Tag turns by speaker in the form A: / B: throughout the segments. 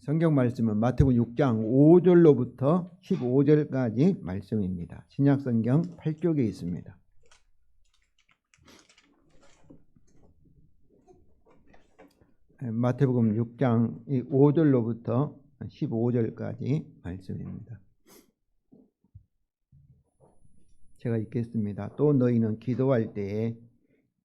A: 성경 말씀은 마태복음 6장 5절로부터 15절까지 말씀입니다. 신약 성경 8쪽에 있습니다. 마태복음 6장 5절로부터 15절까지 말씀입니다. 제가 읽겠습니다. 또 너희는 기도할 때에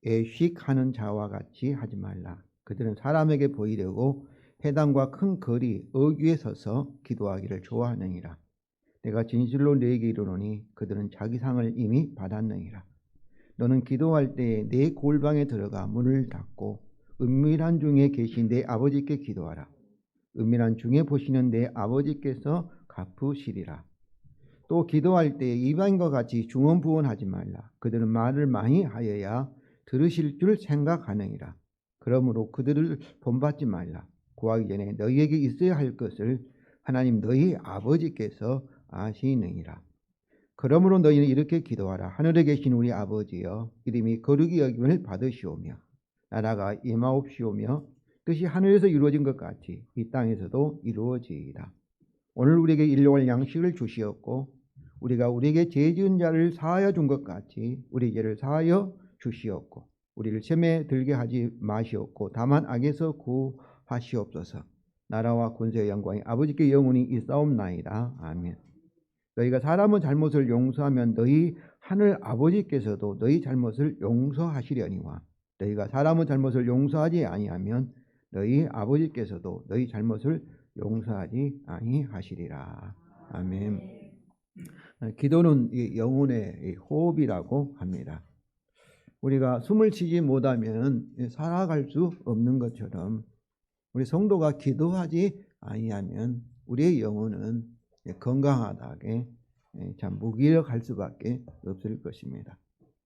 A: 애식하는 자와 같이 하지 말라. 그들은 사람에게 보이려고 회당과 큰 거리 어귀에 서서 기도하기를 좋아하느니라. 내가 진실로 너희에게 이르노니 그들은 자기 상을 이미 받았느니라. 너는 기도할 때에 내 골방에 들어가 문을 닫고 은밀한 중에 계신 내 아버지께 기도하라. 은밀한 중에 보시는 내 아버지께서 갚으시리라. 또 기도할 때에 이방인과 같이 중언부언하지 말라. 그들은 말을 많이 하여야 들으실 줄 생각하느니라. 그러므로 그들을 본받지 말라. 구하기 전에 너희에게 있어야 할 것을 하나님 너희 아버지께서 아시느니라. 그러므로 너희는 이렇게 기도하라. 하늘에 계신 우리 아버지여, 이름이 거룩히 여김을 받으시오며 나라가 임하옵시오며 뜻이 하늘에서 이루어진 것 같이 이 땅에서도 이루어지이다. 오늘 우리에게 일용할 양식을 주시었고 우리가 우리에게 죄 지은 자를 사하여 준 것 같이 우리 죄를 사하여 주시었고 우리를 시험에 들게 하지 마시옵고 다만 악에서 구하시옵소서. 나라와 권세의 영광이 아버지께 영원히 있사옵나이다. 아멘. 너희가 사람의 잘못을 용서하면 너희 하늘 아버지께서도 너희 잘못을 용서하시려니와 너희가 사람의 잘못을 용서하지 아니하면 너희 아버지께서도 너희 잘못을 용서하지 아니하시리라. 아멘. 기도는 영혼의 호흡이라고 합니다. 우리가 숨을 쉬지 못하면 살아갈 수 없는 것처럼 우리 성도가 기도하지 아니하면 우리의 영혼은 건강하다게 참 무기력할 수밖에 없을 것입니다.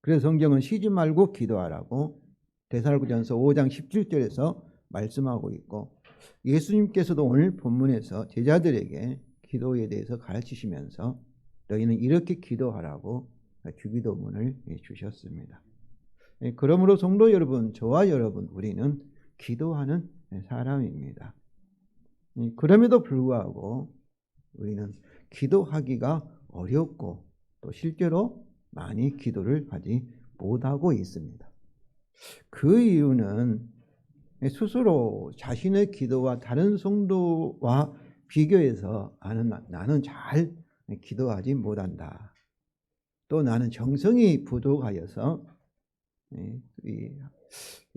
A: 그래서 성경은 쉬지 말고 기도하라고 데살로니가전서 5장 17절에서 말씀하고 있고 예수님께서도 오늘 본문에서 제자들에게 기도에 대해서 가르치시면서 너희는 이렇게 기도하라고 주기도문을 주셨습니다. 그러므로 성도 여러분, 저와 여러분, 우리는 기도하는 사람입니다. 그럼에도 불구하고 우리는 기도하기가 어렵고 또 실제로 많이 기도를 하지 못하고 있습니다. 그 이유는 스스로 자신의 기도와 다른 성도와 비교해서 나는 잘 기도하지 못한다. 또 나는 정성이 부족하여서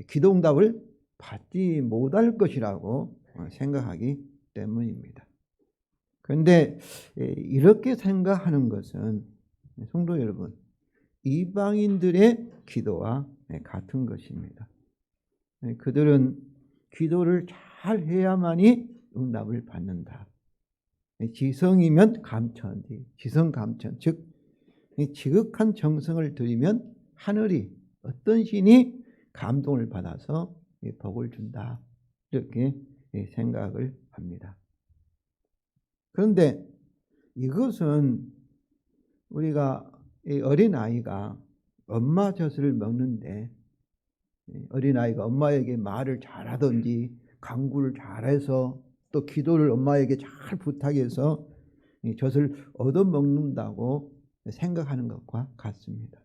A: 기도응답을 받지 못할 것이라고 생각하기 때문입니다. 그런데 이렇게 생각하는 것은 성도 여러분, 이방인들의 기도와 같은 것입니다. 그들은 기도를 잘 해야만이 응답을 받는다. 지성이면 감천지, 지성감천, 즉 지극한 정성을 들이면 하늘이 어떤 신이 감동을 받아서 복을 준다. 이렇게 생각을 합니다. 그런데 이것은 우리가 어린아이가 엄마 젖을 먹는데 어린아이가 엄마에게 말을 잘하든지 간구를 잘해서 또 기도를 엄마에게 잘 부탁해서 젖을 얻어먹는다고 생각하는 것과 같습니다.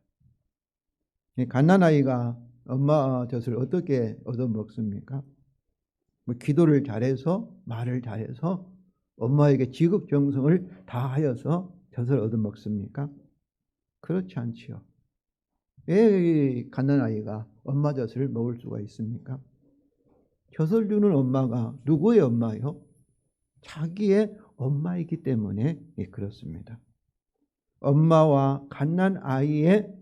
A: 갓난아이가 엄마 젖을 어떻게 얻어먹습니까? 기도를 잘해서 말을 잘해서 엄마에게 지극정성을 다하여서 젖을 얻어먹습니까? 그렇지 않지요. 왜 갓난아이가 엄마 젖을 먹을 수가 있습니까? 젖을 주는 엄마가 누구의 엄마요? 자기의 엄마이기 때문에 그렇습니다. 엄마와 갓난아이의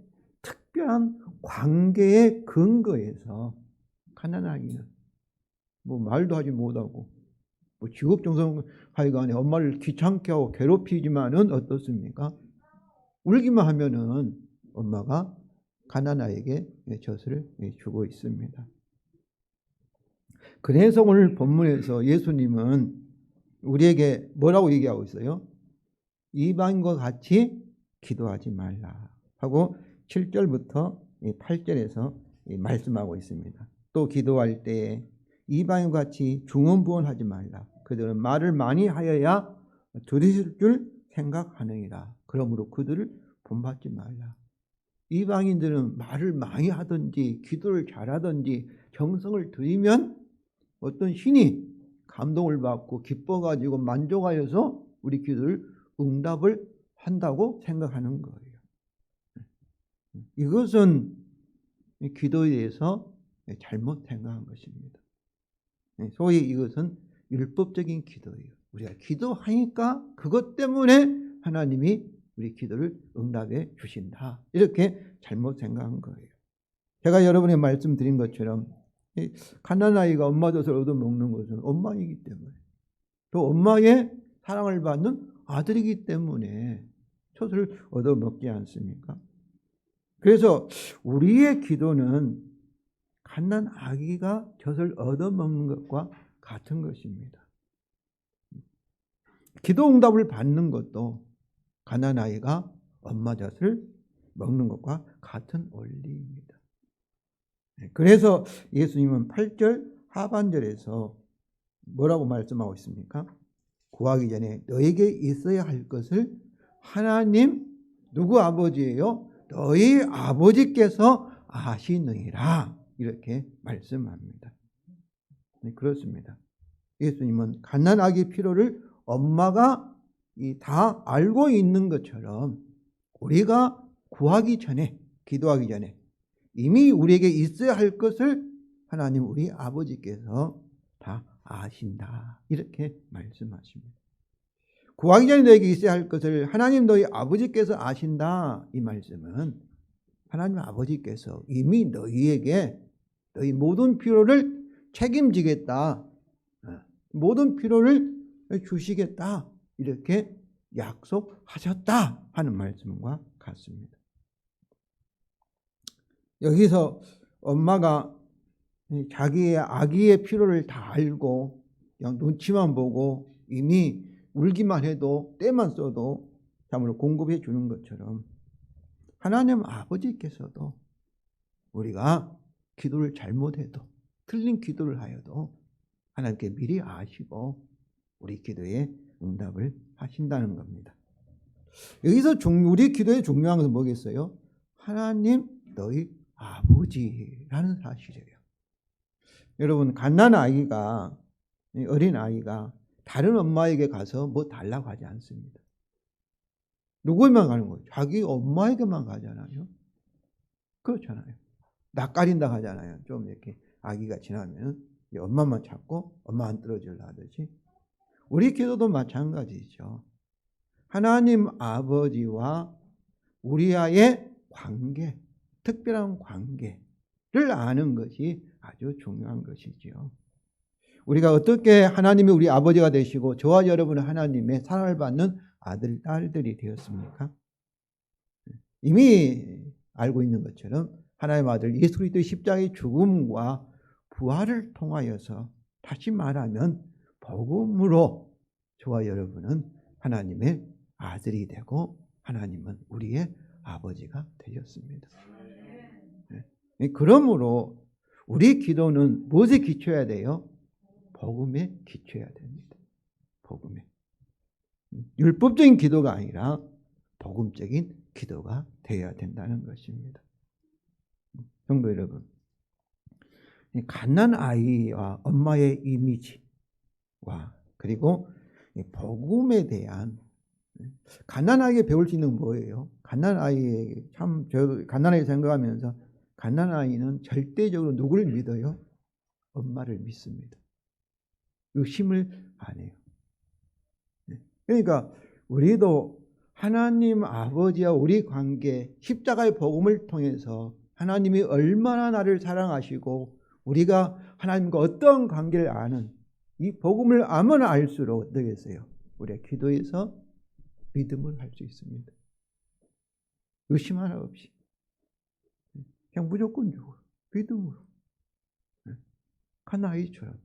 A: 특별한 관계의 근거에서 갓난아이는 말도 하지 못하고 지극정성하여간에 엄마를 귀찮게 하고 괴롭히지만은 어떻습니까? 울기만 하면은 엄마가 갓난아이에게 젖을 주고 있습니다. 그래서 오늘 본문에서 예수님은 우리에게 뭐라고 얘기하고 있어요? 이방인과 같이 기도하지 말라 하고 7절부터 8절에서 말씀하고 있습니다. 또 기도할 때에 이방인과 같이 중언부언하지 말라. 그들은 말을 많이 하여야 들으실 줄 생각하느니라. 그러므로 그들을 본받지 말라. 이방인들은 말을 많이 하든지 기도를 잘하든지 정성을 들이면 어떤 신이 감동을 받고 기뻐가지고 만족하여서 우리 기도를 응답을 한다고 생각하는 거예요. 이것은 기도에 대해서 잘못 생각한 것입니다. 소위 이것은 율법적인 기도예요. 우리가 기도하니까 그것 때문에 하나님이 우리 기도를 응답해 주신다. 이렇게 잘못 생각한 거예요. 제가 여러분에 말씀드린 것처럼 갓난아이가 엄마 젖을 얻어먹는 것은 엄마이기 때문에, 또 엄마의 사랑을 받는 아들이기 때문에 젖을 얻어먹지 않습니까? 그래서 우리의 기도는 갓난아기가 젖을 얻어먹는 것과 같은 것입니다. 기도 응답을 받는 것도 갓난아이가 엄마 젖을 먹는 것과 같은 원리입니다. 그래서 예수님은 8절 하반절에서 뭐라고 말씀하고 있습니까? 구하기 전에 너에게 있어야 할 것을 하나님, 누구 아버지예요? 너희 아버지께서 아시느니라. 이렇게 말씀합니다. 네, 그렇습니다. 예수님은 갓난아기 필요를 엄마가 다 알고 있는 것처럼 우리가 구하기 전에, 기도하기 전에 이미 우리에게 있어야 할 것을 하나님 우리 아버지께서 다 아신다. 이렇게 말씀하십니다. 구하기 전에 너에게 있어야 할 것을 하나님 너희 아버지께서 아신다. 이 말씀은 하나님 아버지께서 이미 너희에게 너희 모든 필요를 책임지겠다. 모든 필요를 주시겠다. 이렇게 약속하셨다 하는 말씀과 같습니다. 여기서 엄마가 자기의 아기의 필요를 다 알고 그냥 눈치만 보고 이미 울기만 해도 때만 써도 참으로 공급해 주는 것처럼 하나님 아버지께서도 우리가 기도를 잘못해도 틀린 기도를 하여도 하나님께 미리 아시고 우리 기도에 응답을 하신다는 겁니다. 여기서 우리 기도에 중요한 것은 뭐겠어요? 하나님 너희 아버지라는 사실이에요. 여러분 갓난아이가, 어린아이가 다른 엄마에게 가서 뭐 달라고 하지 않습니다. 누구에만 가는 거예요? 자기 엄마에게만 가잖아요. 그렇잖아요. 낯가린다 하잖아요. 좀 이렇게 아기가 지나면 엄마만 찾고 엄마 안 떨어지려 하듯이 우리 기도도 마찬가지죠. 하나님 아버지와 우리와의 관계, 특별한 관계를 아는 것이 아주 중요한 것이지요. 우리가 어떻게 하나님이 우리 아버지가 되시고 저와 여러분은 하나님의 사랑을 받는 아들, 딸들이 되었습니까? 이미 알고 있는 것처럼 하나님의 아들 예수 그리스도의 십자가의 죽음과 부활을 통하여서 다시 말하면 복음으로 저와 여러분은 하나님의 아들이 되고 하나님은 우리의 아버지가 되셨습니다. 그러므로 우리 기도는 무엇에 기초해야 돼요? 복음에 기초해야 됩니다. 복음에. 율법적인 기도가 아니라 복음적인 기도가 되어야 된다는 것입니다. 성도 여러분, 갓난아이와 엄마의 이미지와 그리고 복음에 대한 갓난아이에게 배울 수 있는 뭐예요? 갓난아이에게 갓난아이 생각하면서 갓난아이는 절대적으로 누구를 믿어요? 엄마를 믿습니다. 의심을 안 해요. 그러니까 우리도 하나님 아버지와 우리 관계, 십자가의 복음을 통해서 하나님이 얼마나 나를 사랑하시고 우리가 하나님과 어떤 관계를 아는 이 복음을 아무나 알수록 어떻게 했어요? 우리가 기도해서 믿음을 할 수 있습니다. 의심 하나 없이 그냥 무조건적으로 믿음으로 갓난아이처럼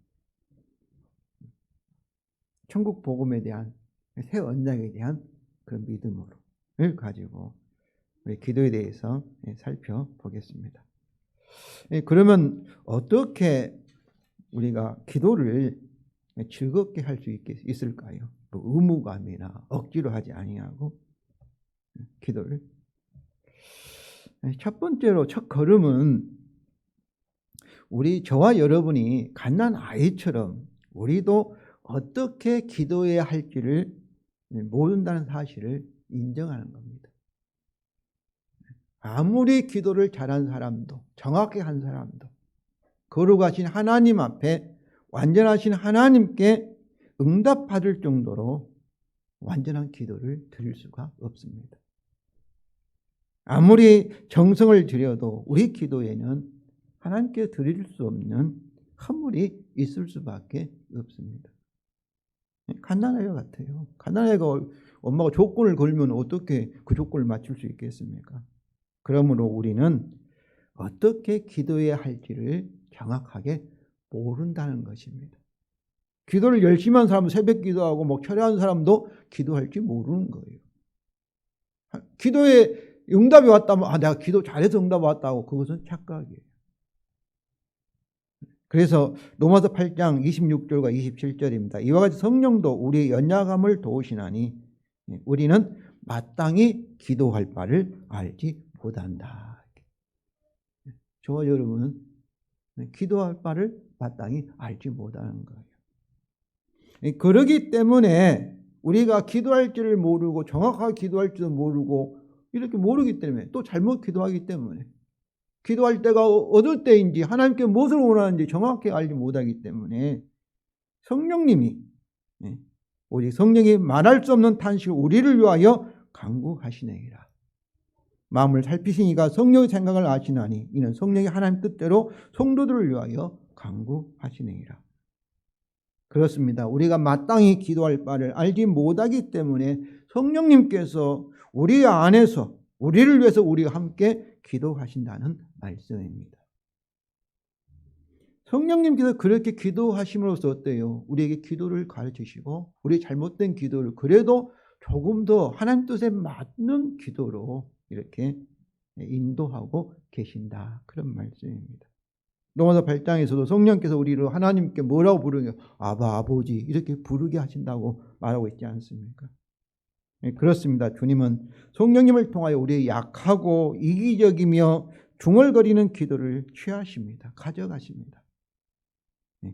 A: 천국 복음에 대한 새 언약에 대한 그런 믿음을 가지고 우리 기도에 대해서 살펴보겠습니다. 그러면 어떻게 우리가 기도를 즐겁게 할 수 있을까요? 뭐 의무감이나 억지로 하지 아니하고 기도를. 첫 번째로 첫 걸음은 저와 여러분이 갓난 아이처럼 우리도 어떻게 기도해야 할지를 모른다는 사실을 인정하는 겁니다. 아무리 기도를 잘한 사람도, 정확히 한 사람도 거룩하신 하나님 앞에 완전하신 하나님께 응답받을 정도로 완전한 기도를 드릴 수가 없습니다. 아무리 정성을 들여도 우리 기도에는 하나님께 드릴 수 없는 허물이 있을 수밖에 없습니다. 갓난아이와 같아요. 갓난아이가 엄마가 조건을 걸면 어떻게 그 조건을 맞출 수 있겠습니까? 그러므로 우리는 어떻게 기도해야 할지를 정확하게 모른다는 것입니다. 기도를 열심히 한 사람은 새벽 기도하고 뭐 철야하는 사람도 기도할지 모르는 거예요. 기도에 응답이 왔다면 내가 기도 잘해서 응답이 왔다고, 그것은 착각이에요. 그래서 로마서 8장 26절과 27절입니다. 이와 같이 성령도 우리의 연약함을 도우시나니 우리는 마땅히 기도할 바를 알지 못한다. 저와 여러분은 기도할 바를 마땅히 알지 못하는 거예요. 그러기 때문에 우리가 기도할 줄을 모르고 정확하게 기도할 줄도 모르고 이렇게 모르기 때문에 또 잘못 기도하기 때문에 기도할 때가 어느 때인지 하나님께 무엇을 원하는지 정확히 알지 못하기 때문에 성령님이 오직 성령이 말할 수 없는 탄식을 우리를 위하여 간구하시느니라. 마음을 살피시니가 성령의 생각을 아시나니 이는 성령이 하나님 뜻대로 성도들을 위하여 간구하시느니라. 그렇습니다. 우리가 마땅히 기도할 바를 알지 못하기 때문에 성령님께서 우리 안에서 우리를 위해서 우리와 함께 기도하신다는 말씀입니다. 성령님께서 그렇게 기도하심으로써 어때요? 우리에게 기도를 가르치시고 우리 잘못된 기도를 그래도 조금 더 하나님 뜻에 맞는 기도로 이렇게 인도하고 계신다. 그런 말씀입니다. 로마서 8장에서도 성령께서 우리를 하나님께 뭐라고 부르냐? 아바, 아버지 이렇게 부르게 하신다고 말하고 있지 않습니까? 그렇습니다. 주님은 성령님을 통하여 우리의 약하고 이기적이며 중얼거리는 기도를 취하십니다. 가져가십니다.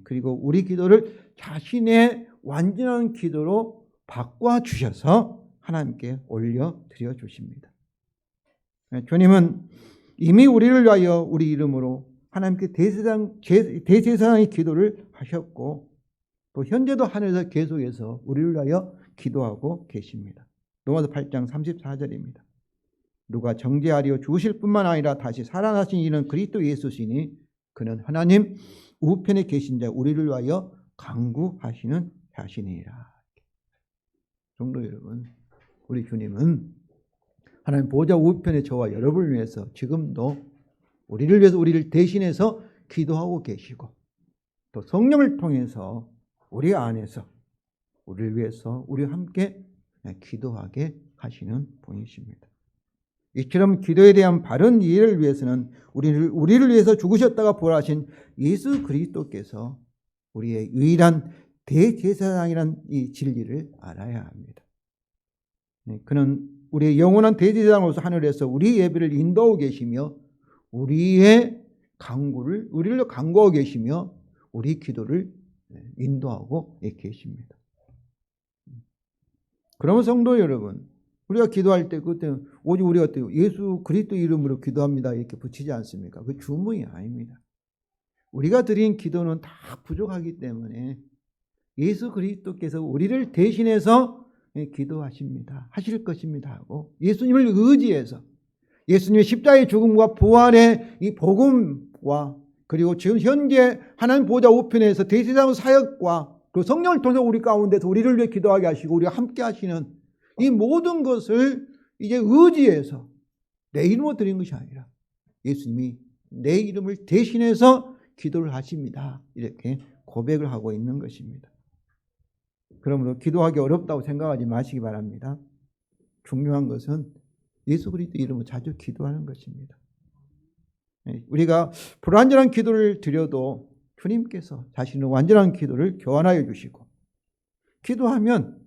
A: 그리고 우리 기도를 자신의 완전한 기도로 바꿔주셔서 하나님께 올려드려 주십니다. 주님은 이미 우리를 위하여 우리 이름으로 하나님께 대제사장의 기도를 하셨고 또 현재도 하늘에서 계속해서 우리를 위하여 기도하고 계십니다. 로마서 8장 34절입니다. 누가 정죄하려 죽으실 뿐만 아니라 다시 살아나신 이는 그리스도 예수시니 그는 하나님 우편에 계신 자 우리를 위하여 간구하시는 자신이라. 성도 여러분, 우리 주님은 하나님 보좌 우편에 저와 여러분을 위해서 지금도 우리를 위해서 우리를 대신해서 기도하고 계시고 또 성령을 통해서 우리 안에서 우리를 위해서 우리와 함께 기도하게 하시는 분이십니다. 이처럼 기도에 대한 바른 이해를 위해서는 우리를 위해서 죽으셨다가 부활하신 예수 그리스도께서 우리의 유일한 대제사장이란 이 진리를 알아야 합니다. 그는 우리의 영원한 대제사장으로서 하늘에서 우리 예배를 인도하고 계시며 우리의 우리를 간구하고 계시며 우리 기도를 인도하고 계십니다. 그러면 성도 여러분, 우리가 기도할 때 그때 오직 우리가 예수 그리스도 이름으로 기도합니다 이렇게 붙이지 않습니까? 그 주문이 아닙니다. 우리가 드린 기도는 다 부족하기 때문에 예수 그리스도께서 우리를 대신해서 기도하십니다. 하실 것입니다 하고 예수님을 의지해서 예수님의 십자가의 죽음과 부활의 이 복음과 그리고 지금 현재 하나님 보좌 우편에서 대제사장 사역과 그 성령을 통해 우리 가운데서 우리를 위해 기도하게 하시고 우리와 함께 하시는 이 모든 것을 이제 의지해서 내 이름으로 드린 것이 아니라 예수님이 내 이름을 대신해서 기도를 하십니다. 이렇게 고백을 하고 있는 것입니다. 그러므로 기도하기 어렵다고 생각하지 마시기 바랍니다. 중요한 것은 예수 그리스도 이름으로 자주 기도하는 것입니다. 우리가 불완전한 기도를 드려도 주님께서 자신의 완전한 기도를 교환하여 주시고, 기도하면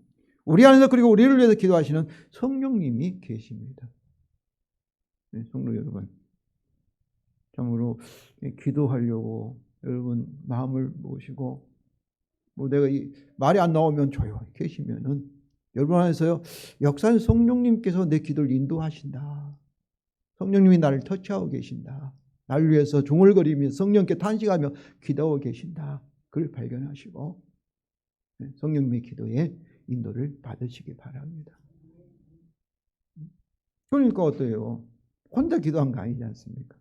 A: 우리 안에서, 그리고 우리를 위해서 기도하시는 성령님이 계십니다. 네, 성도 여러분, 참으로 기도하려고 여러분 마음을 모시고, 내가 말이 안 나오면 조용히 계시면은 여러분 안에서요, 역사는 성령님께서 내 기도를 인도하신다. 성령님이 나를 터치하고 계신다. 나를 위해서 중얼거리며 성령께 탄식하며 기도하고 계신다. 그걸 발견하시고 성령님의 기도에 인도를 받으시기 바랍니다. 그러니까 어때요? 혼자 기도한 거 아니지 않습니까?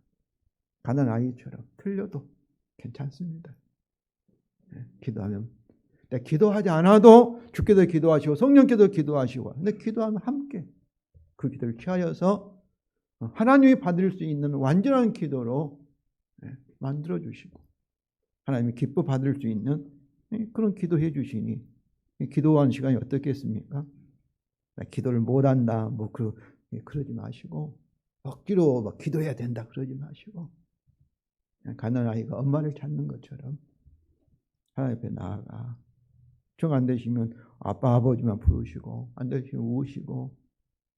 A: 가난 아이처럼 틀려도 괜찮습니다. 기도하면, 기도하지 않아도 주께서 기도하시고 성령께서 기도하시고, 근데 기도하면 함께 그 기도를 취하여서 하나님이 받을 수 있는 완전한 기도로 만들어 주시고, 하나님이 기뻐 받을 수 있는 그런 기도해 주시니, 기도하는 시간이 어떻겠습니까? 기도를 못한다 그러지 마시고, 억지로 막 기도해야 된다 그러지 마시고, 가난한 아이가 엄마를 찾는 것처럼 하나님 앞에 나아가, 정 안 되시면 아빠 아버지만 부르시고, 안 되시면 우시고,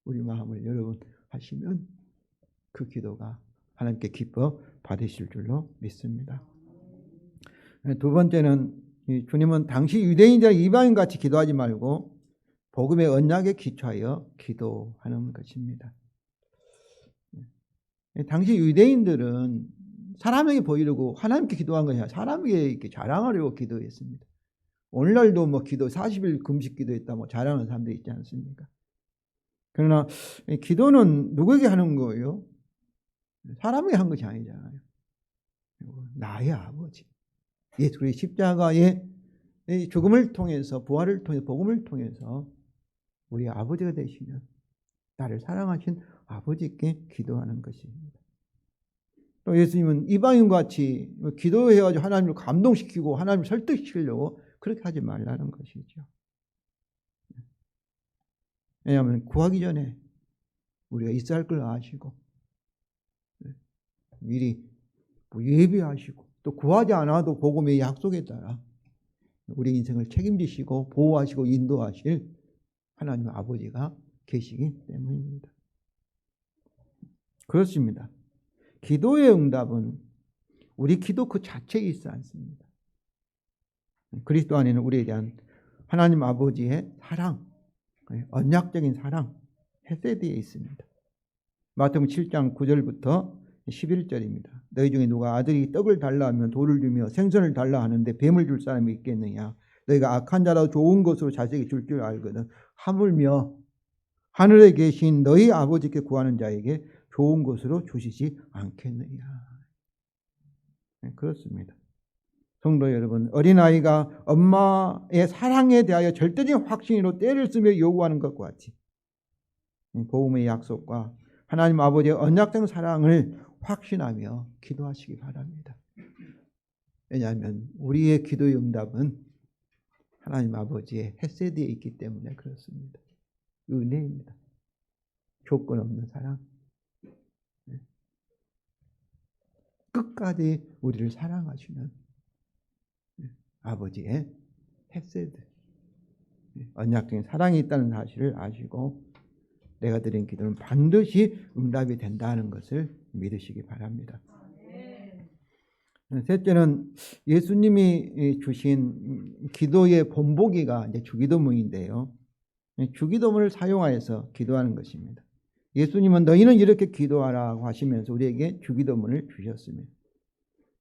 A: 우리 마음을 여러분 하시면 그 기도가 하나님께 기뻐 받으실 줄로 믿습니다. 두 번째는, 주님은 당시 유대인이나 이방인같이 기도하지 말고 복음의 언약에 기초하여 기도하는 것입니다. 당시 유대인들은 사람에게 보이려고 하나님께 기도한 것이 아니라 사람에게 이렇게 자랑하려고 기도했습니다. 오늘날도 기도 40일 금식 기도했다 자랑하는 사람들이 있지 않습니까? 그러나 기도는 누구에게 하는 거예요? 사람에게 한 것이 아니잖아요. 나의 아버지, 예수 그리스도의 십자가의 죽음을 통해서, 부활을 통해서, 복음을 통해서 우리 아버지가 되시는 나를 사랑하신 아버지께 기도하는 것입니다. 또 예수님은 이방인과 같이 기도해가지고 하나님을 감동시키고 하나님을 설득시키려고 그렇게 하지 말라는 것이죠. 왜냐하면 구하기 전에 우리가 있어야 할 걸 아시고 미리 예비하시고, 또 구하지 않아도 복음의 약속에 따라 우리 인생을 책임지시고 보호하시고 인도하실 하나님 아버지가 계시기 때문입니다. 그렇습니다. 기도의 응답은 우리 기도 그 자체에 있지 않습니다. 그리스도 안에는 우리에 대한 하나님 아버지의 사랑, 언약적인 사랑, 헤세드에 있습니다. 마태복음 7장 9절부터 11절입니다. 너희 중에 누가 아들이 떡을 달라 하면 돌을 주며 생선을 달라 하는데 뱀을 줄 사람이 있겠느냐? 너희가 악한 자라도 좋은 것으로 자식에게 줄 줄 알거든. 하물며 하늘에 계신 너희 아버지께 구하는 자에게 좋은 것으로 주시지 않겠느냐? 그렇습니다. 성도 여러분, 어린아이가 엄마의 사랑에 대하여 절대적인 확신으로 떼를 쓰며 요구하는 것과 같이 복음의 약속과 하나님 아버지의 언약된 사랑을 확신하며 기도하시기 바랍니다. 왜냐하면 우리의 기도의 응답은 하나님 아버지의 헤세드에 있기 때문에 그렇습니다. 은혜입니다. 조건 없는 사랑. 끝까지 우리를 사랑하시는 아버지의 헤세드, 언약적인 사랑이 있다는 사실을 아시고 내가 드린 기도는 반드시 응답이 된다는 것을 믿으시기 바랍니다. 셋째는 예수님이 주신 기도의 본보기가 이제 주기도문인데요. 주기도문을 사용하여서 기도하는 것입니다. 예수님은 너희는 이렇게 기도하라고 하시면서 우리에게 주기도문을 주셨습니다.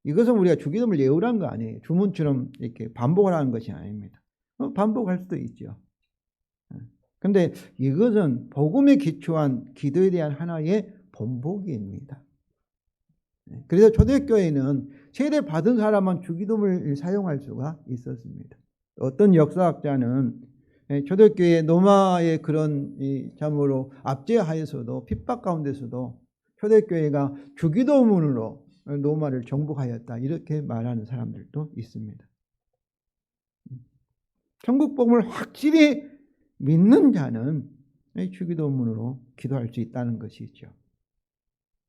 A: 이것은 우리가 주기도문을 외우라는 거 아니에요. 주문처럼 이렇게 반복을 하는 것이 아닙니다. 반복할 수도 있죠. 그런데 이것은 복음에 기초한 기도에 대한 하나의 본보기입니다. 그래서 초대교회는 세례 받은 사람만 주기도문을 사용할 수가 있었습니다. 어떤 역사학자는 초대교회 노마의 그런 참으로 압제하에서도 핍박 가운데서도 초대교회가 주기도문으로 노마를 정복하였다, 이렇게 말하는 사람들도 있습니다. 천국 복음을 확실히 믿는 자는 주기도문으로 기도할 수 있다는 것이죠.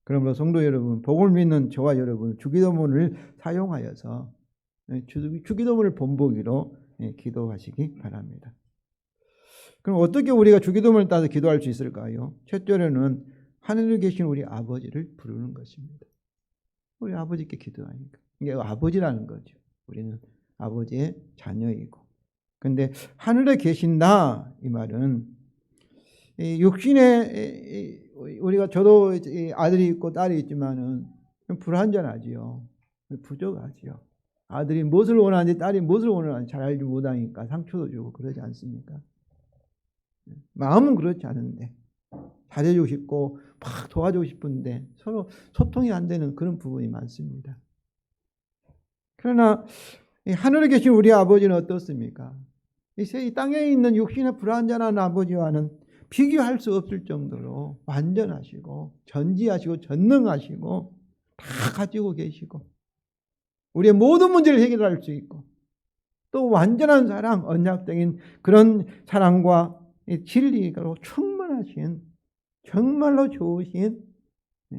A: 그러므로 성도 여러분, 복음을 믿는 저와 여러분, 주기도문을 사용하여서 주기도문을 본보기로 기도하시기 바랍니다. 그럼 어떻게 우리가 주기도문을 따서 기도할 수 있을까요? 첫째로는 하늘에 계신 우리 아버지를 부르는 것입니다. 우리 아버지께 기도하니까. 이게 아버지라는 거죠. 우리는 아버지의 자녀이고. 근데 하늘에 계신다 이 말은 육신에 우리가 저도 아들이 있고 딸이 있지만은 불완전하지요. 부족하지요. 아들이 무엇을 원하는지 딸이 무엇을 원하는지 잘 알지 못하니까 상처도 주고 그러지 않습니까? 마음은 그렇지 않은데 잘해주고 싶고 막 도와주고 싶은데 서로 소통이 안 되는 그런 부분이 많습니다. 그러나 하늘에 계신 우리 아버지는 어떻습니까? 이 땅에 있는 육신의 불완전한 아버지와는 비교할 수 없을 정도로 완전하시고 전지하시고 전능하시고 다 가지고 계시고 우리의 모든 문제를 해결할 수 있고 또 완전한 사랑, 언약적인 그런 사랑과 진리로 충만하신 정말로 좋으신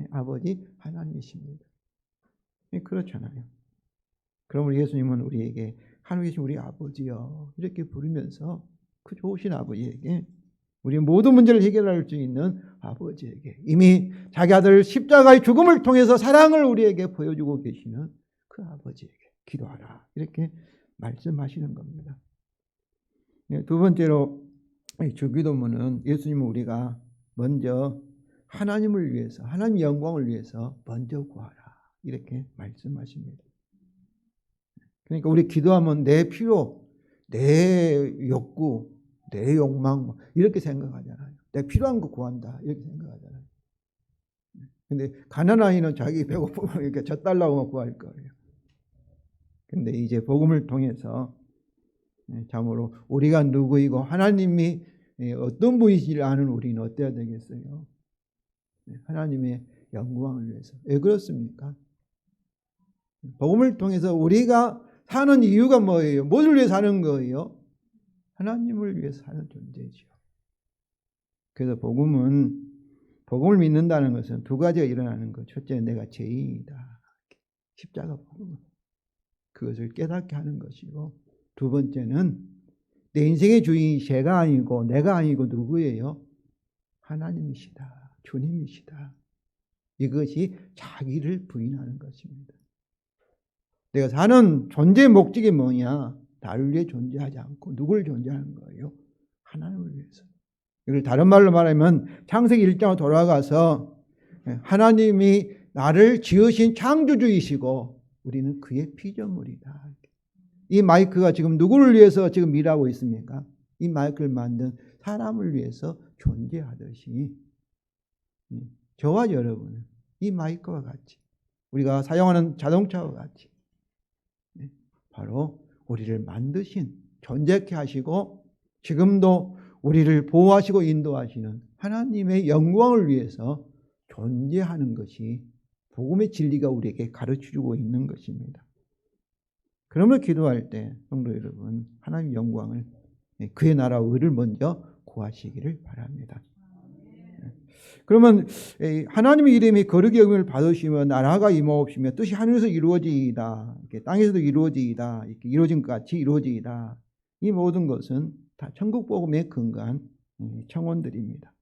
A: 아버지 하나님이십니다. 그렇잖아요. 그럼 우리 예수님은 우리에게 하늘에 계신 우리 아버지여 이렇게 부르면서 그 좋으신 아버지에게 우리 모든 문제를 해결할 수 있는 아버지에게 이미 자기 아들 십자가의 죽음을 통해서 사랑을 우리에게 보여주고 계시는 그 아버지에게 기도하라 이렇게 말씀하시는 겁니다. 두 번째로 주기도문은 예수님은 우리가 먼저 하나님을 위해서 하나님 영광을 위해서 먼저 구하라 이렇게 말씀하십니다. 그러니까 우리 기도하면 내 필요, 내 욕구, 내 욕망 이렇게 생각하잖아요. 내가 필요한 거 구한다 이렇게 생각하잖아요. 근데 가난한 아이는 자기 배고프면 이렇게 젖달라고 구할 거예요. 근데 이제 복음을 통해서 참으로 우리가 누구이고 하나님이 어떤 분이시를 아는 우리는 어때야 되겠어요? 하나님의 영광을 위해서. 왜 그렇습니까? 복음을 통해서 우리가 사는 이유가 뭐예요? 무엇을 위해 사는 거예요? 하나님을 위해서 사는 존재죠. 그래서 복음을 믿는다는 것은 두 가지가 일어나는 것. 첫째는 내가 죄인이다. 십자가 복음은 그것을 깨닫게 하는 것이고 두 번째는 내 인생의 주인이 제가 아니고 내가 아니고 누구예요? 하나님이시다. 주님이시다. 이것이 자기를 부인하는 것입니다. 내가 사는 존재의 목적이 뭐냐? 나를 위해 존재하지 않고 누구를 존재하는 거예요? 하나님을 위해서. 이걸 다른 말로 말하면 창세기 1장으로 돌아가서 하나님이 나를 지으신 창조주이시고 우리는 그의 피조물이다. 이 마이크가 지금 누구를 위해서 지금 일하고 있습니까? 이 마이크를 만든 사람을 위해서 존재하듯이 저와 여러분은 이 마이크와 같이 우리가 사용하는 자동차와 같이 바로 우리를 만드신 존재케 하시고 지금도 우리를 보호하시고 인도하시는 하나님의 영광을 위해서 존재하는 것이 복음의 진리가 우리에게 가르쳐주고 있는 것입니다. 그러므로 기도할 때 성도 여러분 하나님의 영광을 그의 나라와 의를 먼저 구하시기를 바랍니다. 그러면 하나님의 이름이 거룩히 여김을 받으시며 나라가 임하옵시며 뜻이 하늘에서 이루어지이다. 이렇게 땅에서도 이루어지이다. 이렇게 이루어진 것 같이 이루어지이다. 이 모든 것은 다 천국 복음에 근거한 청원들입니다.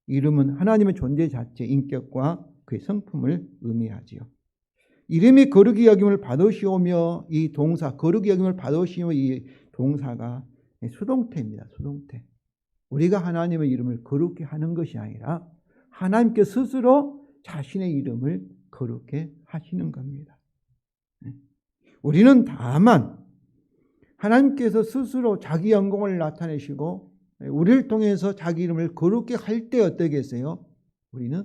A: 이름은 하나님의 존재 자체, 인격과 그의 성품을 의미하지요. 이름이 거룩히 여김을 받으시오며 이 동사 거룩히 여김을 받으시오며 이 동사가 수동태입니다. 수동태. 우리가 하나님의 이름을 거룩히 하는 것이 아니라 하나님께 스스로 자신의 이름을 거룩히 하시는 겁니다. 우리는 다만 하나님께서 스스로 자기 영광을 나타내시고 우리를 통해서 자기 이름을 거룩히 할 때 어떠겠어요? 우리는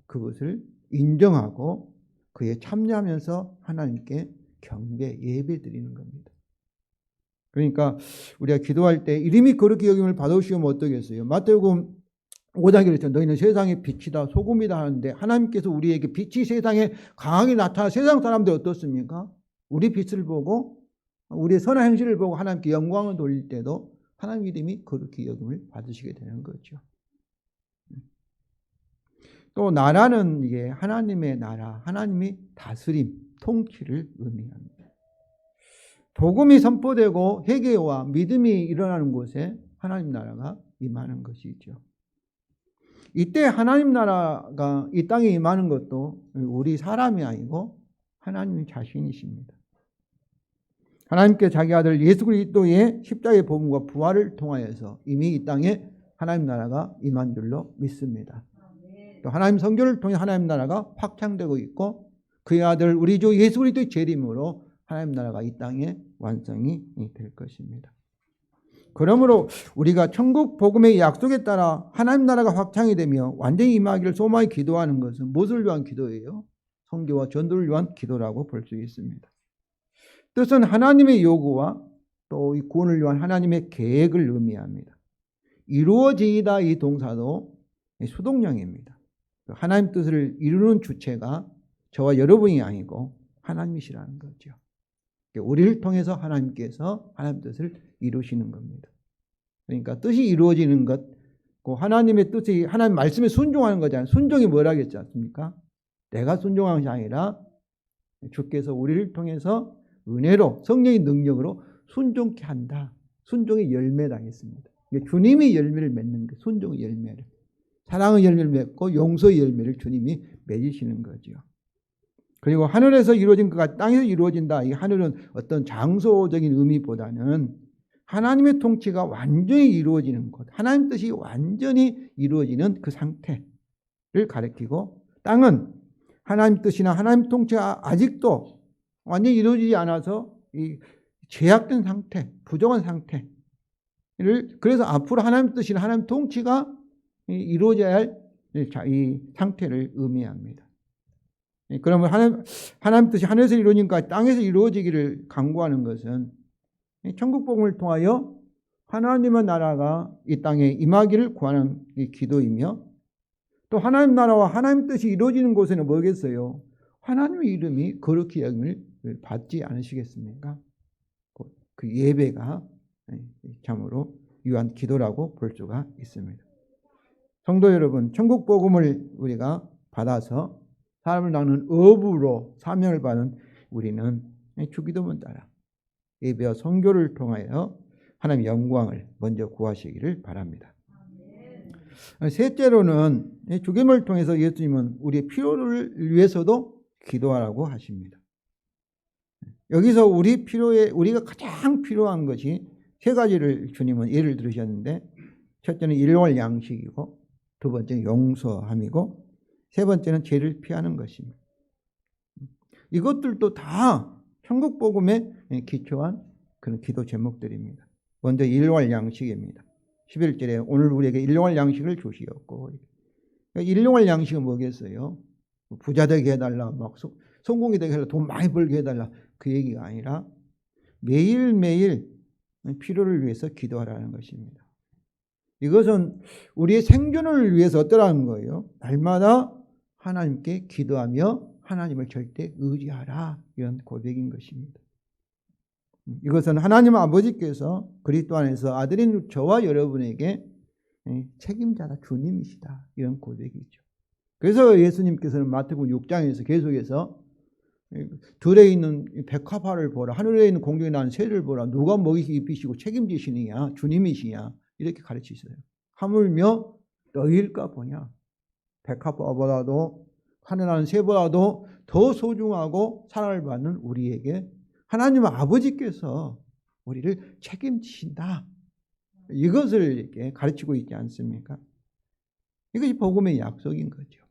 A: 그것을 인정하고 그에 참여하면서 하나님께 경배, 예배 드리는 겁니다. 그러니까 우리가 기도할 때 이름이 거룩히 여김을 받으시면 어떠겠어요? 마태복음 5장에 그랬죠. 너희는 세상의 빛이다, 소금이다 하는데 하나님께서 우리에게 빛이 세상에 강하게 나타나 세상 사람들 어떻습니까? 우리 빛을 보고 우리의 선한 행실을 보고 하나님께 영광을 돌릴 때도 하나님 이름이 거룩히 여김을 받으시게 되는 거죠. 또 나라는 이게 하나님의 나라, 하나님이 다스림, 통치를 의미합니다. 복음이 선포되고 회개와 믿음이 일어나는 곳에 하나님 나라가 임하는 것이죠. 이때 하나님 나라가 이 땅에 임하는 것도 우리 사람이 아니고 하나님 자신이십니다. 하나님께 자기 아들 예수 그리스도의 십자가의 복음과 부활을 통하여서 이미 이 땅에 하나님 나라가 임한 줄로 믿습니다. 또 하나님 선교를 통해 하나님 나라가 확장되고 있고 그의 아들 우리 주 예수 그리스도의 재림으로 하나님 나라가 이 땅에 완성이 될 것입니다. 그러므로 우리가 천국 복음의 약속에 따라 하나님 나라가 확장이 되며 완전히 임하기를 소망히 기도하는 것은 무엇을 위한 기도예요? 선교와 전도를 위한 기도라고 볼 수 있습니다. 뜻은 하나님의 요구와 또 이 구원을 위한 하나님의 계획을 의미합니다. 이루어지다 이 동사도 수동형입니다. 하나님 뜻을 이루는 주체가 저와 여러분이 아니고 하나님이시라는 거죠. 우리를 통해서 하나님께서 하나님 뜻을 이루시는 겁니다. 그러니까 뜻이 이루어지는 것, 하나님의 뜻이 하나님 말씀에 순종하는 거잖아요. 순종이 뭐라고 했지 않습니까? 내가 순종하는 것이 아니라 주께서 우리를 통해서 은혜로 성령의 능력으로 순종케 한다. 순종의 열매다 했습니다. 주님이 열매를 맺는 거, 순종의 열매를. 사랑의 열매를 맺고 용서의 열매를 주님이 맺으시는 거죠. 그리고 하늘에서 이루어진 것과 땅에서 이루어진다. 이 하늘은 어떤 장소적인 의미보다는 하나님의 통치가 완전히 이루어지는 것, 하나님 뜻이 완전히 이루어지는 그 상태를 가리키고 땅은 하나님 뜻이나 하나님 통치가 아직도 완전히 이루어지지 않아서 이 제약된 상태, 부족한 상태를 그래서 앞으로 하나님 뜻이나 하나님 통치가 이루어져야 할 이 상태를 의미합니다. 그러면 하나님 뜻이 하늘에서 이루어지니까 땅에서 이루어지기를 간구하는 것은 천국 복음을 통하여 하나님의 나라가 이 땅에 임하기를 구하는 이 기도이며 또 하나님 나라와 하나님 뜻이 이루어지는 곳에는 뭐겠어요? 하나님의 이름이 거룩히 여김을 받지 않으시겠습니까? 그 예배가 참으로 유한 기도라고 볼 수가 있습니다. 성도 여러분, 천국 복음을 우리가 받아서 사람을 낳는 어부로 사명을 받은 우리는 주기도문 따라 예배와 선교를 통하여 하나님의 영광을 먼저 구하시기를 바랍니다. 셋째로는 주기도문을 통해서 예수님은 우리의 필요를 위해서도 기도하라고 하십니다. 여기서 우리가 가장 필요한 것이 세 가지를 주님은 예를 들으셨는데 첫째는 일용할 양식이고 두 번째는 용서함이고 세 번째는 죄를 피하는 것입니다. 이것들도 다 천국 복음에 기초한 그런 기도 제목들입니다. 먼저 일용할 양식입니다. 11절에 오늘 우리에게 일용할 양식을 주시었고, 일용할 양식은 뭐겠어요? 부자 되게 해달라, 막 성공이 되게 해달라, 돈 많이 벌게 해달라 그 얘기가 아니라 매일매일 필요를 위해서 기도하라는 것입니다. 이것은 우리의 생존을 위해서 어떠라는 거예요? 날마다 하나님께 기도하며 하나님을 절대 의지하라 이런 고백인 것입니다. 이것은 하나님 아버지께서 그리스도 안에서 아들인 저와 여러분에게 책임자다 주님이시다 이런 고백이죠. 그래서 예수님께서는 마태복음 6장에서 계속해서 들에 있는 백합화를 보라, 하늘에 있는 공중에 나는 새를 보라, 누가 먹이시고 입히시고 책임지시느냐 주님이시냐 이렇게 가르치셨어요. 하물며 너희일까 보냐. 백합화보다도 하늘 나는 새보다도 더 소중하고 사랑을 받는 우리에게 하나님 아버지께서 우리를 책임지신다. 이것을 이렇게 가르치고 있지 않습니까? 이것이 복음의 약속인 거죠.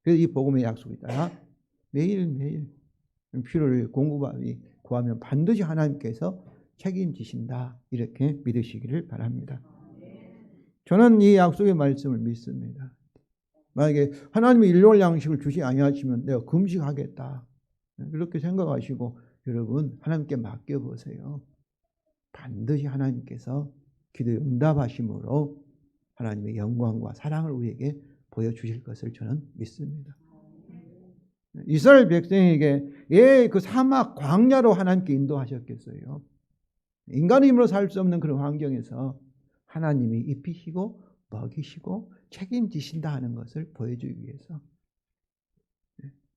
A: 그래서 이 복음의 약속에 따라 매일매일 필요를 구하면 반드시 하나님께서 책임지신다. 이렇게 믿으시기를 바랍니다. 저는 이 약속의 말씀을 믿습니다. 만약에 하나님이 일용할 양식을 주시 아니하시면 내가 금식하겠다. 그렇게 생각하시고 여러분 하나님께 맡겨보세요. 반드시 하나님께서 기도에 응답하심으로 하나님의 영광과 사랑을 우리에게 보여주실 것을 저는 믿습니다. 이스라엘 백성에게 그 사막 광야로 하나님께 인도하셨겠어요. 인간의 힘으로 살 수 없는 그런 환경에서 하나님이 입히시고 먹이시고 책임지신다 하는 것을 보여주기 위해서.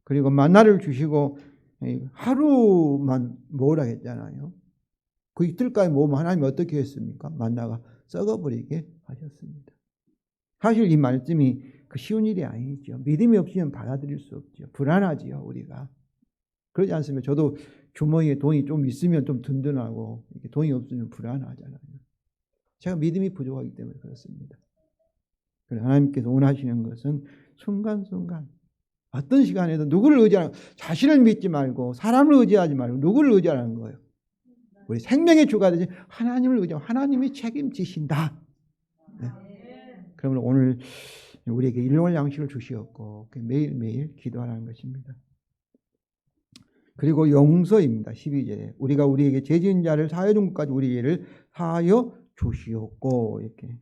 A: 그리고 만나를 주시고 하루만 먹으라 했잖아요. 그 이틀까지 모으면 하나님이 어떻게 했습니까? 만나가 썩어버리게 하셨습니다. 사실 이 말씀이 그 쉬운 일이 아니죠. 믿음이 없으면 받아들일 수 없죠. 불안하지요, 우리가. 그러지 않습니까? 저도 주머니에 돈이 좀 있으면 좀 든든하고 돈이 없으면 불안하잖아요. 제가 믿음이 부족하기 때문에 그렇습니다. 그래서 하나님께서 원하시는 것은 순간순간 어떤 시간에도 누구를 의지하는, 자신을 믿지 말고 사람을 의지하지 말고 누구를 의지하는 거예요. 우리 생명의 주가 되신 하나님을 의지하고 하나님이 책임지신다. 네. 그러면 오늘 우리에게 일용할 양식을 주시었고 매일매일 기도하라는 것입니다. 그리고 용서입니다. 12절에 우리가 우리에게 죄지은 자를 사하여 준 것까지 우리 죄를 사하여 주시었고, 이렇게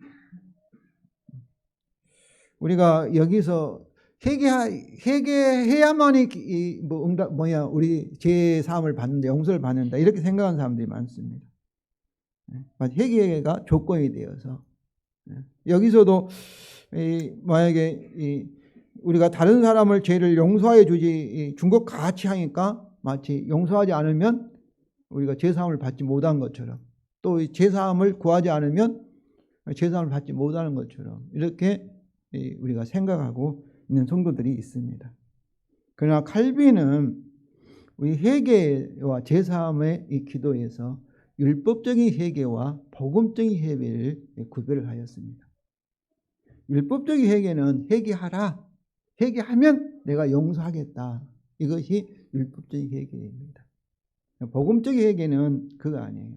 A: 우리가 여기서 회개해야만이 우리 죄 사함을 받는다, 용서를 받는다 이렇게 생각하는 사람들이 많습니다. 회개가 조건이 되어서 여기서도 만약에 우리가 다른 사람을 죄를 용서하여 주지 준 것 같이 하니까 마치 용서하지 않으면 우리가 죄사함을 받지 못한 것처럼, 또 죄사함을 구하지 않으면 죄사함을 받지 못하는 것처럼 이렇게 우리가 생각하고 있는 성도들이 있습니다. 그러나 칼빈은 우리 회개와 죄사함의 이 기도에서 율법적인 회개와 복음적인 회개를 구별을 하였습니다. 율법적인 회개는 회개하라, 회개하면 내가 용서하겠다, 이것이 율법적인 회개입니다. 복음적인 회개는 그거 아니에요.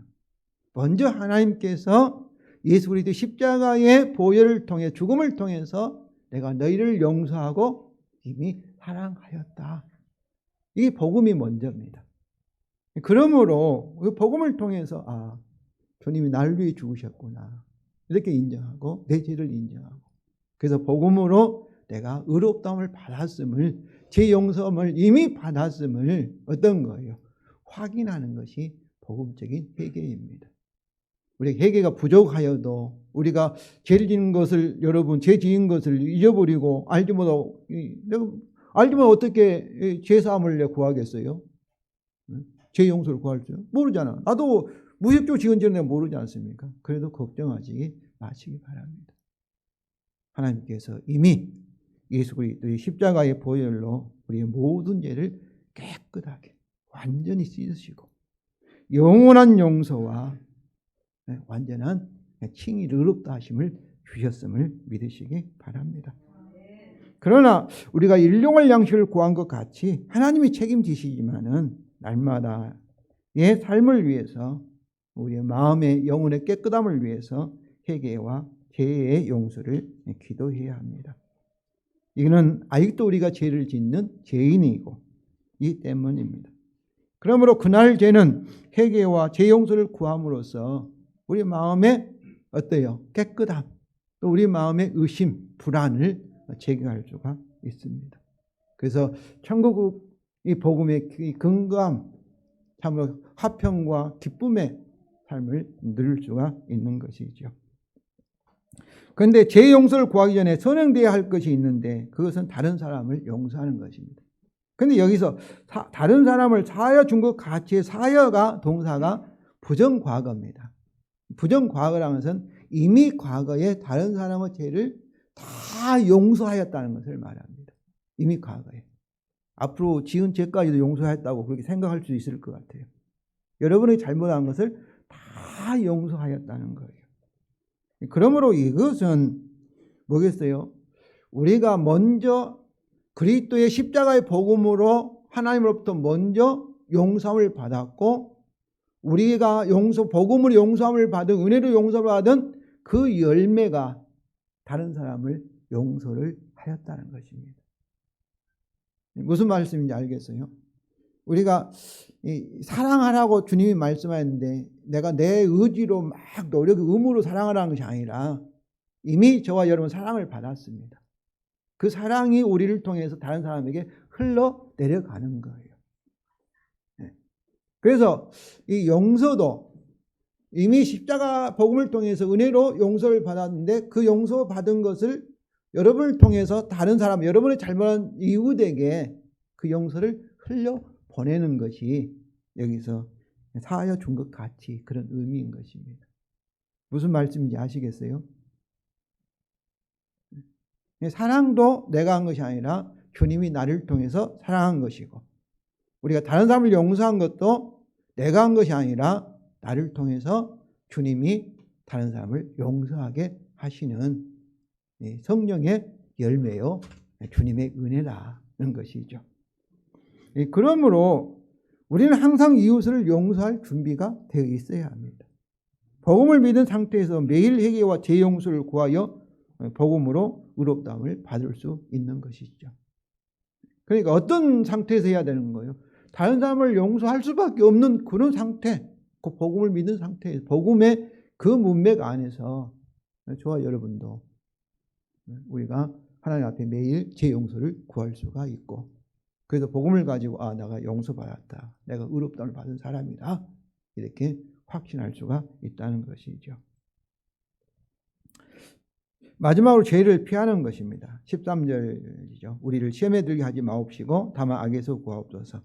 A: 먼저 하나님께서 예수 그리스도 십자가의 보혈을 통해 죽음을 통해서 내가 너희를 용서하고 이미 사랑하였다. 이게 복음이 먼저입니다. 그러므로 복음을 통해서 주님이 나를 위해 죽으셨구나 이렇게 인정하고 내 죄를 인정하고, 그래서 복음으로 내가 의롭다함을 받았음을, 제 용서함을 이미 받았음을 어떤 거예요? 확인하는 것이 복음적인 회개입니다. 우리 회개가 부족하여도 우리가 죄를 지은 것을, 여러분 죄 지은 것을 잊어버리고 알지 못하고, 알지만 어떻게 죄사함을 구하겠어요? 죄 용서를 구할 줄 모르잖아. 나도 무협조 지은 죄는 내가 모르지 않습니까? 그래도 걱정하지 마시기 바랍니다. 하나님께서 이미 예수 그리스도의 십자가의 보혈로 우리의 모든 죄를 깨끗하게 완전히 씻으시고 영원한 용서와 완전한 칭의 의롭다 하심을 주셨음을 믿으시기 바랍니다. 그러나 우리가 일용할 양식을 구한 것 같이 하나님이 책임지시지만은 날마다의 삶을 위해서, 우리의 마음의 영혼의 깨끗함을 위해서 회개와 죄의 용서를 기도해야 합니다. 이거는 아직도 우리가 죄를 짓는 죄인이고 이 때문입니다. 그러므로 그날 죄는 회개와 죄 용서를 구함으로써 우리 마음에 어때요? 깨끗함, 또 우리 마음의 의심, 불안을 제거할 수가 있습니다. 그래서 천국 이 복음의 근거함, 참으로 화평과 기쁨의 삶을 누릴 수가 있는 것이죠. 그런데 죄 용서를 구하기 전에 선행되어야 할 것이 있는데 그것은 다른 사람을 용서하는 것입니다. 그런데 여기서 다른 사람을 사하여 준 것 같이, 사하여가 동사가 부정과거입니다. 부정과거라는 것은 이미 과거에 다른 사람의 죄를 다 용서하였다는 것을 말합니다. 이미 과거에. 앞으로 지은 죄까지도 용서했다고 그렇게 생각할 수 있을 것 같아요. 여러분이 잘못한 것을 다 용서하였다는 거예요. 그러므로 이것은 뭐겠어요? 우리가 먼저 그리스도의 십자가의 복음으로 하나님으로부터 먼저 용서함을 받았고, 우리가 복음으로 용서함을 받은, 은혜로 용서를 받은 그 열매가 다른 사람을 용서를 하였다는 것입니다. 무슨 말씀인지 알겠어요? 우리가 사랑하라고 주님이 말씀하셨는데 내가 내 의지로 막 노력, 의무로 사랑하라는 것이 아니라 이미 저와 여러분 사랑을 받았습니다. 그 사랑이 우리를 통해서 다른 사람에게 흘러 내려가는 거예요. 그래서 이 용서도 이미 십자가 복음을 통해서 은혜로 용서를 받았는데 그 용서 받은 것을 여러분을 통해서 다른 사람, 여러분의 잘못한 이웃에게 그 용서를 흘려 보내는 것이 여기서 사하여 준 것 같이 그런 의미인 것입니다. 무슨 말씀인지 아시겠어요? 사랑도 내가 한 것이 아니라 주님이 나를 통해서 사랑한 것이고, 우리가 다른 사람을 용서한 것도 내가 한 것이 아니라 나를 통해서 주님이 다른 사람을 용서하게 하시는 성령의 열매요 주님의 은혜라는 것이죠. 그러므로 우리는 항상 이웃을 용서할 준비가 되어 있어야 합니다. 복음을 믿은 상태에서 매일 회개와 재용서를 구하여 복음으로 의롭다함을 받을 수 있는 것이죠. 그러니까 어떤 상태에서 해야 되는 거예요? 다른 사람을 용서할 수밖에 없는 그런 상태, 그 복음을 믿은 상태에서, 복음의 그 문맥 안에서 저와 여러분도 우리가 하나님 앞에 매일 재용서를 구할 수가 있고, 그래서 복음을 가지고 내가 용서받았다, 내가 의롭다함을 받은 사람이다, 이렇게 확신할 수가 있다는 것이죠. 마지막으로 죄를 피하는 것입니다. 13절이죠. 우리를 시험에 들게 하지 마옵시고 다만 악에서 구하옵소서.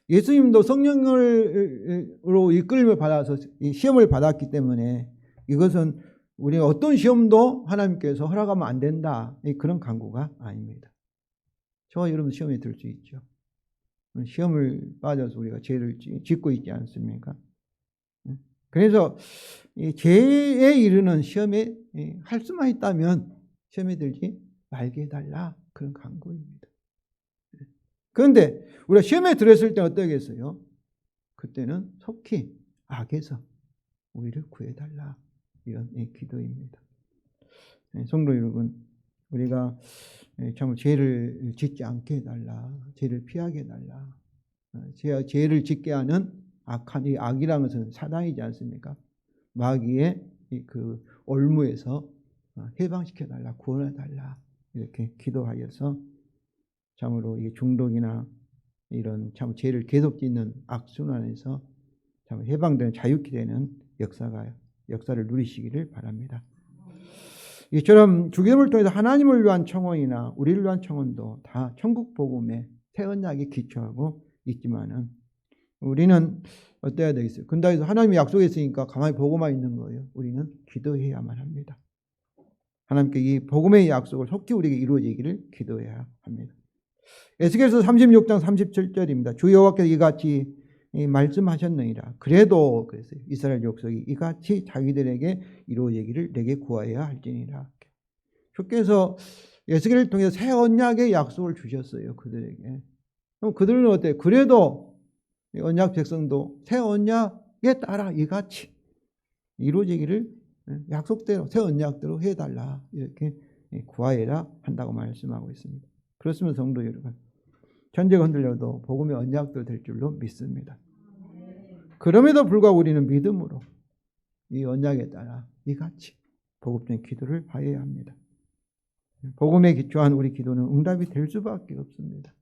A: 예수님도 성령으로 이끌림을 받아서 시험을 받았기 때문에 이것은 우리가 어떤 시험도 하나님께서 허락하면 안 된다, 그런 강구가 아닙니다. 저와 여러분 시험에 들 수 있죠. 시험을 빠져서 우리가 죄를 짓고 있지 않습니까? 그래서 죄에 이르는 시험에 할 수만 있다면 시험에 들지 말게 해달라, 그런 강구입니다. 그런데 우리가 시험에 들었을 때 어떠겠어요? 그때는 속히 악에서 우리를 구해달라, 이런 기도입니다. 성도 여러분, 우리가 참 죄를 짓지 않게 해달라, 죄를 피하게 해달라. 죄를 짓게 하는 악한, 이 악이라는 것은 사단이지 않습니까? 마귀의 그 올무에서 해방시켜달라, 구원해달라, 이렇게 기도하여서 참으로 이 중독이나 이런 참 죄를 계속 짓는 악순환에서 참 해방되는, 자유케 되는 역사를 누리시기를 바랍니다. 이처럼 주기도문을 통해서 하나님을 위한 청원이나 우리를 위한 청원도 다 천국 복음의 새 언약에 기초하고 있지만은, 우리는 어때야 되겠어요? 근다해서 하나님이 약속했으니까 가만히 보고만 있는 거예요. 우리는 기도해야만 합니다. 하나님께 이 복음의 약속을 속히 우리에게 이루어지기를 기도해야 합니다. 에스겔서 36장 37절입니다. 주 여호와께서 이같이 말씀하셨느니라. 그래도 그랬어요. 이스라엘 족속이 이같이 자기들에게 이루어지기를 내게 구하여야 할지니라. 주께서 에스겔을 통해서 새 언약의 약속을 주셨어요, 그들에게. 그럼 그들은 어때요? 그래도 언약 백성도 새 언약에 따라 이같이 이루어지기를 약속대로, 새 언약대로 해달라, 이렇게 구하여라 한다고 말씀하고 있습니다. 그렇으면 성도 여러분, 전쟁 흔들려도 복음의 언약도 될 줄로 믿습니다. 그럼에도 불구하고 우리는 믿음으로 이 언약에 따라 이같이 복음적인 기도를 하여야 합니다. 복음에 기초한 우리 기도는 응답이 될 수밖에 없습니다.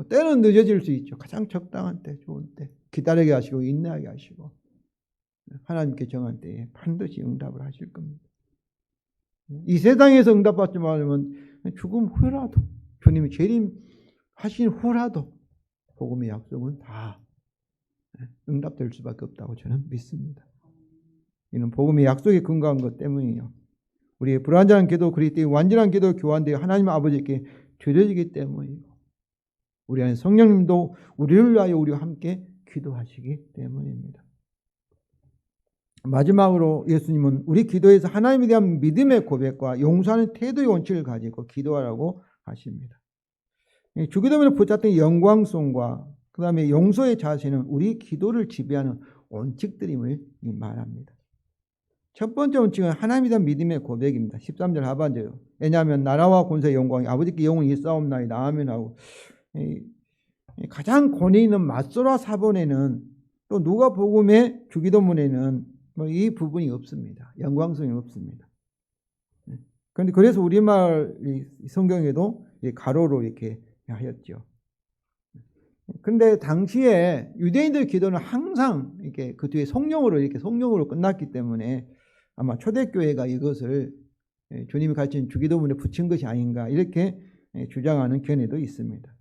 A: 때는 늦어질 수 있죠. 가장 적당한 때, 좋은 때 기다리게 하시고 인내하게 하시고 하나님께 정한 때에 반드시 응답을 하실 겁니다. 이 세상에서 응답받지 않으면 죽음 후라도, 주님이 재림하신 후라도 복음의 약속은 다 응답될 수밖에 없다고 저는 믿습니다. 이는 복음의 약속에 근거한 것 때문이요, 우리의 불완전한 기도 그리스도의 완전한 기도 교환되어 하나님 아버지께 드려지기 때문이고, 우리 안에 성령님도 우리를 위하여 우리와 함께 기도하시기 때문입니다. 마지막으로 예수님은 우리 기도에서 하나님에 대한 믿음의 고백과 용서하는 태도의 원칙을 가지고 기도하라고 하십니다. 주기도문을 붙잡던 영광성과 그 다음에 용서의 자세는 우리 기도를 지배하는 원칙들임을 말합니다. 첫 번째 원칙은 하나님에 대한 믿음의 고백입니다. 13절 하반절. 왜냐하면 나라와 권세의 영광이 아버지께 영원히 있사옵나이다. 아멘 하고, 가장 권위 있는 맛소라 사본에는, 또 누가복음의 주기도문에는 이 부분이 없습니다. 영광성이 없습니다. 그런데 그래서 우리말 성경에도 가로로 이렇게 하였죠. 근데 당시에 유대인들 기도는 항상 이렇게 그 뒤에 성령으로 끝났기 때문에 아마 초대교회가 이것을 주님이 가르친 주기도문에 붙인 것이 아닌가, 이렇게 주장하는 견해도 있습니다.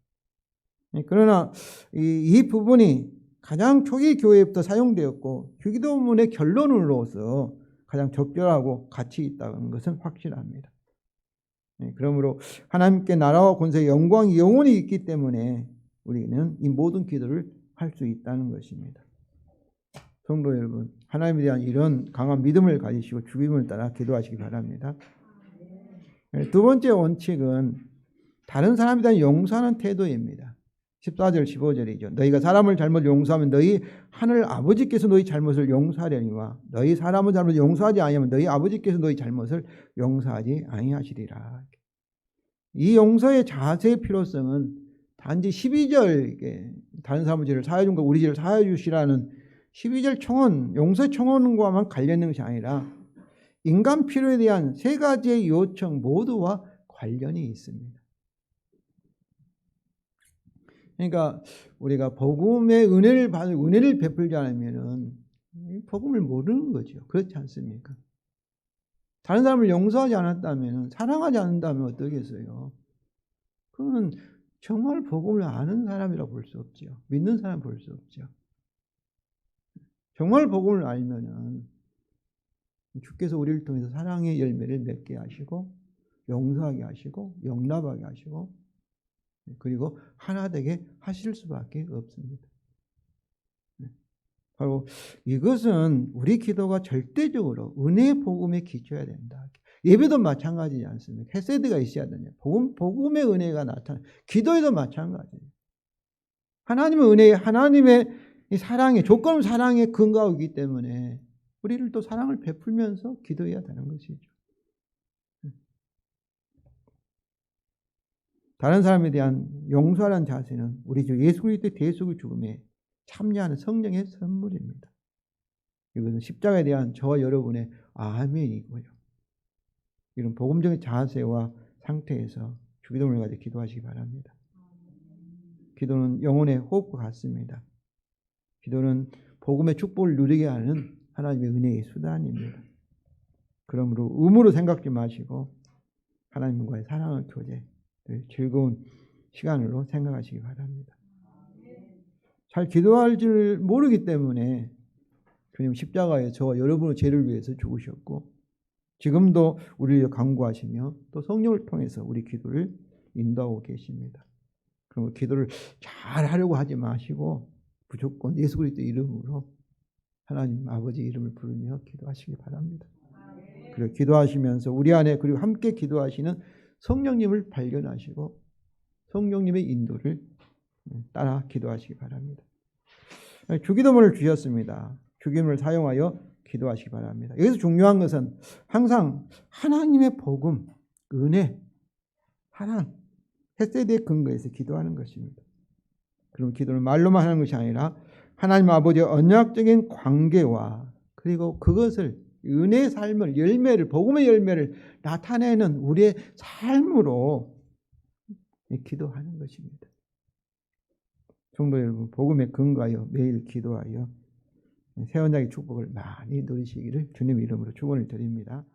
A: 그러나 이 부분이 가장 초기 교회부터 사용되었고 주기도문의 결론으로서 가장 적절하고 가치 있다는 것은 확실합니다. 그러므로 하나님께 나라와 권세의 영광이 영원히 있기 때문에 우리는 이 모든 기도를 할 수 있다는 것입니다. 성도 여러분, 하나님에 대한 이런 강한 믿음을 가지시고 주님을 따라 기도하시기 바랍니다. 두 번째 원칙은 다른 사람에 대한 용서하는 태도입니다. 14절 15절이죠. 너희가 사람을 잘못 용서하면 너희 하늘 아버지께서 너희 잘못을 용서하려니와 너희 사람은 잘못 용서하지 아니하면 너희 아버지께서 너희 잘못을 용서하지 아니하시리라. 이 용서의 자세의 필요성은 단지 12절 다른 사람의 죄를 사하여 준 거 우리 죄를 사하여 주시라는 12절 청원, 용서의 청원과만 관련된 것이 아니라 인간 필요에 대한 세 가지의 요청 모두와 관련이 있습니다. 그러니까 우리가 복음의 은혜를 베풀지 않으면은 복음을 모르는 거죠. 그렇지 않습니까? 다른 사람을 용서하지 않았다면, 사랑하지 않는다면 어떠겠어요? 그건 정말 복음을 아는 사람이라고 볼 수 없죠. 믿는 사람 볼 수 없죠. 정말 복음을 알면은 주께서 우리를 통해서 사랑의 열매를 맺게 하시고 용서하게 하시고 용납하게 하시고 그리고 하나 되게 하실 수밖에 없습니다. 바로 이것은 우리 기도가 절대적으로 은혜의 복음에 기초해야 된다. 예배도 마찬가지지 않습니까? 헤세드가 있어야 되냐. 복음의 은혜가 나타나. 기도에도 마찬가지예요. 하나님의 은혜, 하나님의 사랑의 조건 사랑에 근거하기 때문에 우리를 또 사랑을 베풀면서 기도해야 되는 것이죠. 다른 사람에 대한 용서하는 자세는 우리 주 예수 그리스도의 대속의 죽음에 참여하는 성령의 선물입니다. 이것은 십자가에 대한 저와 여러분의 아멘이고요. 이런 복음적인 자세와 상태에서 주기도문을 가지고 기도하시기 바랍니다. 기도는 영혼의 호흡과 같습니다. 기도는 복음의 축복을 누리게 하는 하나님의 은혜의 수단입니다. 그러므로 의무로 생각지 마시고 하나님과의 사랑의 교제, 즐거운 시간으로 생각하시기 바랍니다. 잘 기도할 줄 모르기 때문에 주님 십자가에 저와 여러분의 죄를 위해서 죽으셨고 지금도 우리를 간구하시며 또 성령을 통해서 우리 기도를 인도하고 계십니다. 그럼 기도를 잘 하려고 하지 마시고 무조건 예수 그리스도 이름으로 하나님 아버지 이름을 부르며 기도하시기 바랍니다. 그리고 기도하시면서 우리 안에 그리고 함께 기도하시는 성령님을 발견하시고 성령님의 인도를 따라 기도하시기 바랍니다. 주기도문을 주셨습니다. 주기도문을 사용하여 기도하시기 바랍니다. 여기서 중요한 것은 항상 하나님의 복음, 은혜, 사랑, 헤세드에 근거해서 기도하는 것입니다. 그럼 기도는 말로만 하는 것이 아니라 하나님 아버지의 언약적인 관계와 그리고 그것을 은혜의 삶을 열매를 복음의 열매를 나타내는 우리의 삶으로 기도하는 것입니다. 성도 여러분, 복음에 근거하여 매일 기도하여 새 언약의 축복을 많이 누리시기를 주님 이름으로 축원을 드립니다.